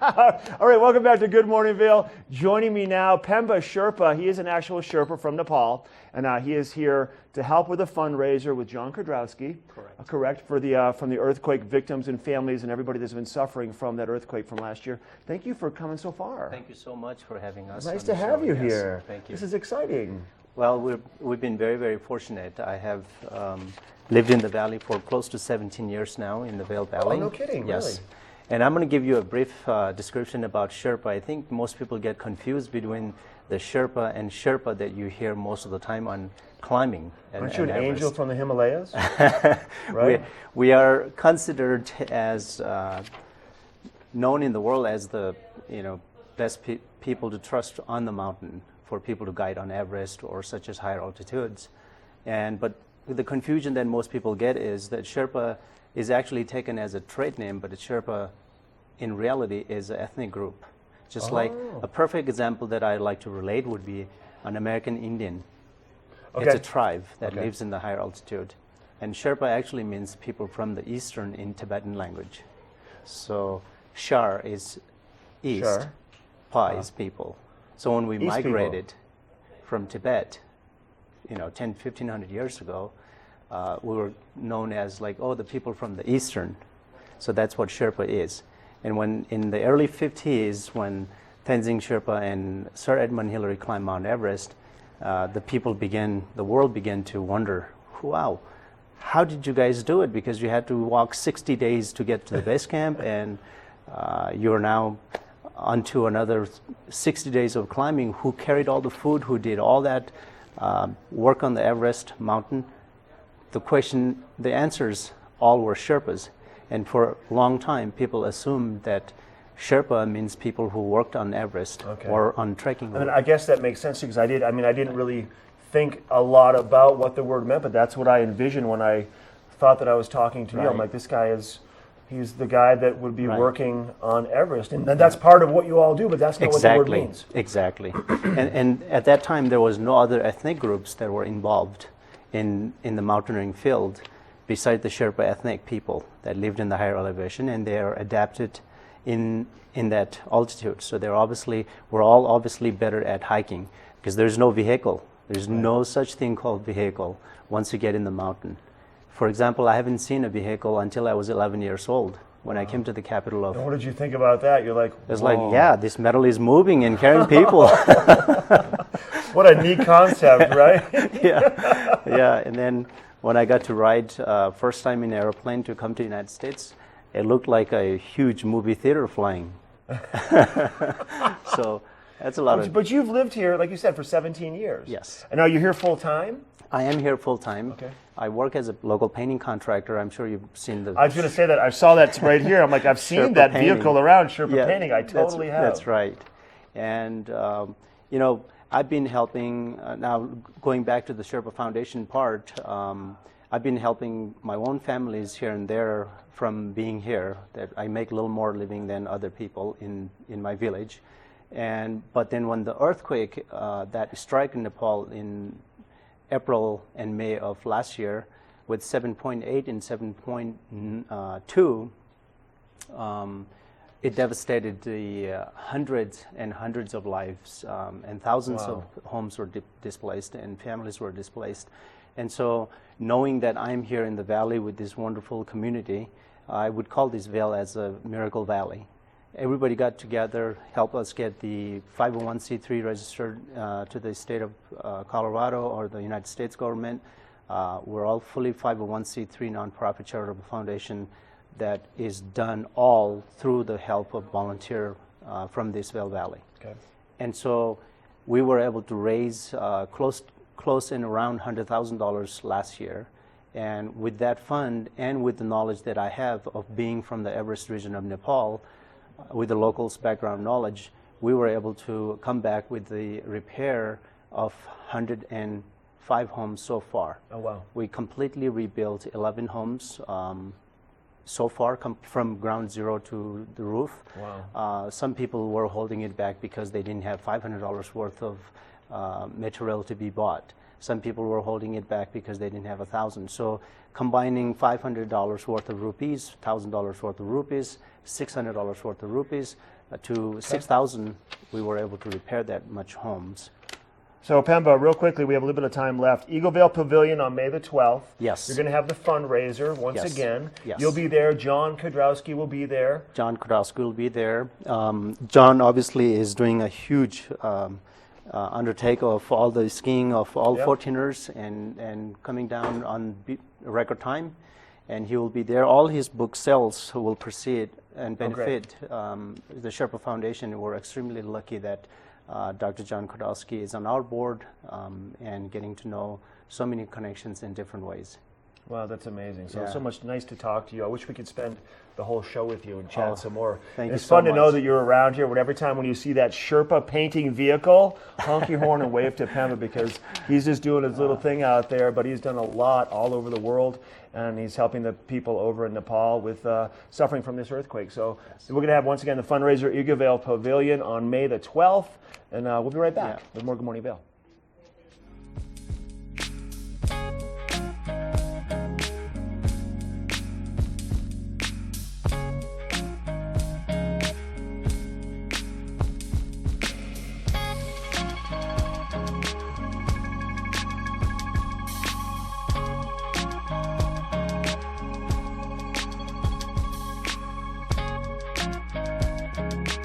All right, welcome back to Good Morning Vail. Joining me now, Pemba Sherpa. He is an actual Sherpa from Nepal, and he is here to help with a fundraiser with John Kordrowski. Correct. Correct, for the from the earthquake victims and families and everybody that's been suffering from that earthquake from last year. Thank you for coming so far. Thank you so much for having us. Nice on to the have show. you Yes, here. Thank you. This is exciting. Well, we've been very, very fortunate. I have lived in the valley for close to 17 years now in the Vail Valley. Oh, no kidding, yes. really? And I'm going to give you a brief description about Sherpa. I think most people get confused between the Sherpa and Sherpa that you hear most of the time on climbing. Aren't you an angel Everest. from the Himalayas? Right? We are considered as known in the world as the best people to trust on the mountain for people to guide on Everest or such as higher altitudes. But the confusion that most people get is that Sherpa is actually taken as a trade name, but a Sherpa in reality is an ethnic group. Just like a perfect example that I like to relate would be an American Indian. Okay. It's a tribe that Okay. lives in the higher altitude. And Sherpa actually means people from the eastern in Tibetan language. So Shar is east, Shar. Pa is people. So when we East migrated from Tibet, 1,500 years ago, we were known as the people from the eastern. So that's what Sherpa is. And when in the early 50s, when Tenzing Sherpa and Sir Edmund Hillary climbed Mount Everest, the world began to wonder, wow, how did you guys do it? Because you had to walk 60 days to get to the base camp, and you're now onto another 60 days of climbing. Who carried all the food? Who did all that work on the Everest mountain? The answers all were Sherpas. And for a long time, people assumed that Sherpa means people who worked on Everest or on trekking. I mean, I guess that makes sense because I didn't really think a lot about what the word meant, but that's what I envisioned when I thought that I was talking to you. I'm Right. like, this guy he's the guy that would be Right. working on Everest. And that's part of what you all do, but that's not what the word means. Exactly. And at that time, there was no other ethnic groups that were involved in the mountaineering field beside the Sherpa ethnic people that lived in the higher elevation, and they are adapted in that altitude. So we're all obviously better at hiking because there's no vehicle. There's no such thing called vehicle once you get in the mountain. For example, I haven't seen a vehicle until I was 11 years old when I came to the capital of. And what did you think about that? You're like, It's whoa. like, yeah, this metal is moving and carrying people. What a neat concept, right? Yeah. And then when I got to ride first time in an airplane to come to the United States, it looked like a huge movie theater flying. So that's a lot of. But you've lived here, like you said, for 17 years. Yes. And are you here full time? I am here full time. Okay. I work as a local painting contractor. I'm sure you've seen the. I was going to say that. I saw that right here. I'm like, I've seen Sherpa that painting. vehicle around, Sherpa Yeah, painting. I totally have. That's right. And, I've been helping, now going back to the Sherpa Foundation part, I've been helping my own families here and there from being here, that I make a little more living than other people in my village. But then when the earthquake that struck in Nepal in April and May of last year with 7.8 and 7.2, it devastated the hundreds and hundreds of lives, and thousands of homes were displaced and families were displaced. And so knowing that I'm here in the valley with this wonderful community, I would call this Vail as a miracle valley. Everybody got together, helped us get the 501c3 registered to the state of Colorado or the United States government. We're all fully 501c3 nonprofit charitable foundation that is done all through the help of volunteer from this Vail Valley. Okay. And so we were able to raise close in around $100,000 last year. And with that fund and with the knowledge that I have of being from the Everest region of Nepal, with the locals' background knowledge, we were able to come back with the repair of 105 homes so far. Oh, wow. We completely rebuilt 11 homes so far, from ground zero to the roof. Wow. Some people were holding it back because they didn't have $500 worth of material to be bought. Some people were holding it back because they didn't have $1,000. So combining $500 worth of rupees, $1,000 worth of rupees, $600 worth of rupees, to 6,000, we were able to repair that much homes. So Pemba, real quickly, we have a little bit of time left. Eagle Vail Pavilion on May the 12th. Yes. You're going to have the fundraiser once Yes. again. Yes. You'll be there. John Kodrowski will be there. John Kodrowski will be there. John obviously is doing a huge undertake of all the skiing of all Yep. 14ers and coming down on record time. And he will be there. All his book sales will proceed and benefit the Sherpa Foundation. We're extremely lucky that Dr. John Kodrowski is on our board and getting to know so many connections in different ways. Wow, that's amazing. So, Yeah. so much nice to talk to you. I wish we could spend the whole show with you and chat some more. Thank you It's so fun to know much. that you're around here. But every time when you see that Sherpa painting vehicle, honk your horn and wave to Pemba, because he's just doing his little thing out there. But he's done a lot all over the world, and he's helping the people over in Nepal with suffering from this earthquake. So we're going to have, once again, the fundraiser Eagle Vail Pavilion on May the 12th, and we'll be right back with more Good Morning Vail.